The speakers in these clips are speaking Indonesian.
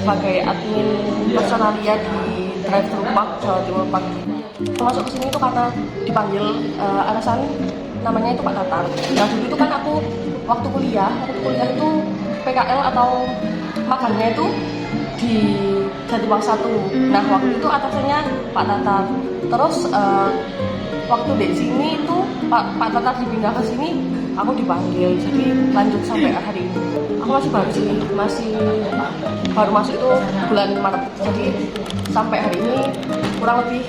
sebagai admin personalia di Drive Thru Park Jawa Timur Park. Masuk ke sini itu karena dipanggil, alasan namanya itu Pak Tatar. Nah dulu itu kan aku waktu kuliah itu PKL atau magangnya itu di Jatibank 1. Nah waktu itu atasannya Pak Tatar. Terus waktu di sini itu Pak Tatar dipindah ke sini, aku dipanggil, jadi lanjut sampai hari ini. Aku masih baru sih, masih baru masuk itu bulan Maret, jadi sampai hari ini kurang lebih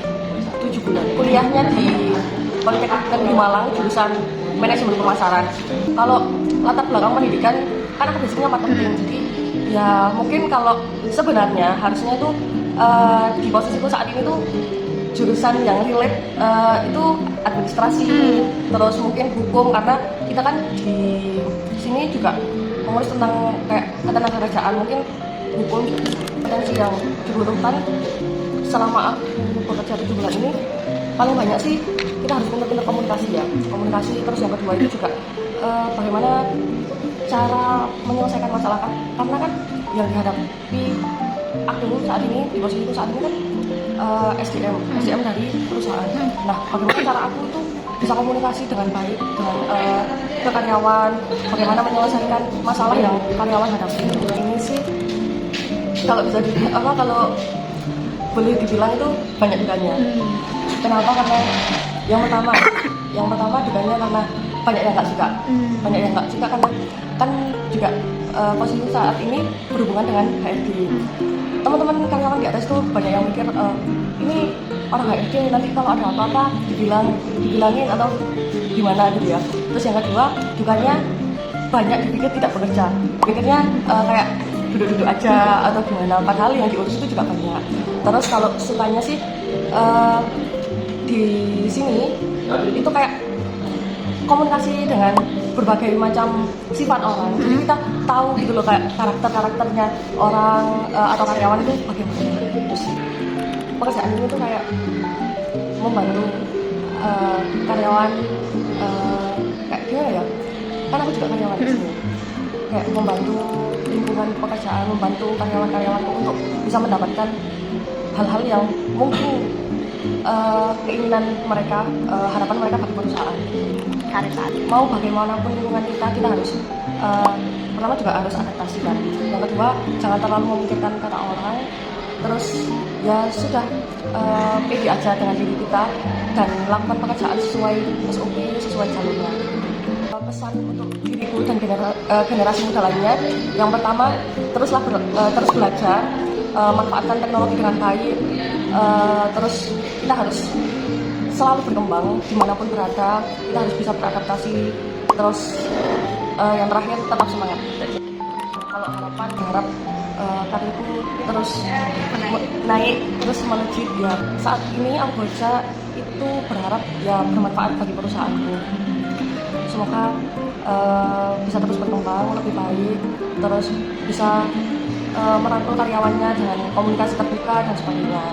7 bulan. Kuliahnya di Politeknik di Malang, jurusan Manajemen Pemasaran. Kalau latar belakang pendidikan, kan aku basicnya marketing, jadi ya mungkin kalau sebenarnya harusnya itu di posisiku saat ini tuh jurusan yang relate itu administrasi, terus mungkin hukum, karena kita kan di sini juga mengurus tentang kayak ketenagakerjaan, mungkin hukum potensi yang dibutuhkan selama aku bekerja 7 bulan ini. Paling banyak sih kita harus pintar-pintar komunikasi ya, komunikasi. Terus yang kedua itu juga bagaimana cara menyelesaikan masalah kan, karena kan yang dihadapi aku saat ini, di posisiku saat ini kan SDM dari perusahaan. Nah, bagaimana cara aku itu bisa komunikasi dengan baik dengan ke karyawan, bagaimana menyelesaikan masalah yang karyawan hadapi. Ini sih kalau bisa kalau boleh dibilang itu banyak dukanya. Kenapa? Karena yang pertama dukanya karena banyak yang nggak suka, karena kan juga posisi saat ini berhubungan dengan HRD. Teman-teman karyawan di atas tuh banyak yang mikir ini orang HRD nanti kalau ada apa-apa dibilangin atau gimana gitu ya. Terus yang kedua dukanya banyak dipikir tidak bekerja, pikirnya kayak duduk-duduk aja atau gimana, padahal yang diurus itu juga banyak. Terus kalau sukanya sih di sini itu kayak komunikasi dengan berbagai macam sifat orang, jadi kita tahu gitu loh kayak karakternya orang atau karyawan itu bagaimana. Terus pekerjaan ini tuh kayak membantu karyawan, kayak gimana ya, kan aku juga karyawan di sini, kayak membantu lingkungan pekerjaan, membantu karyawan-karyawan untuk bisa mendapatkan hal-hal yang mungkin keinginan mereka, harapan mereka bagi perusahaan. Mau bagaimanapun lingkungan kita harus pertama juga harus adaptasi kan. Yang kedua jangan terlalu memikirkan kata orang. Terus ya sudah pede aja dengan diri kita dan lakukan pekerjaan sesuai SOP, sesuai jalurnya. Pesan untuk diriku dan generasi muda lainnya, yang pertama terus belajar, manfaatkan teknologi dengan baik, terus kita harus selalu berkembang dimanapun berada, kita harus bisa beradaptasi. Terus yang terakhir tetap semangat. Kalau harapan berharap karirku terus naik, terus melejit ya. Saat ini Algoja itu berharap ya bermanfaat bagi perusahaanku. Semoga bisa terus berkembang lebih baik, terus bisa merangkul karyawannya dengan komunikasi terbuka dan sebagainya.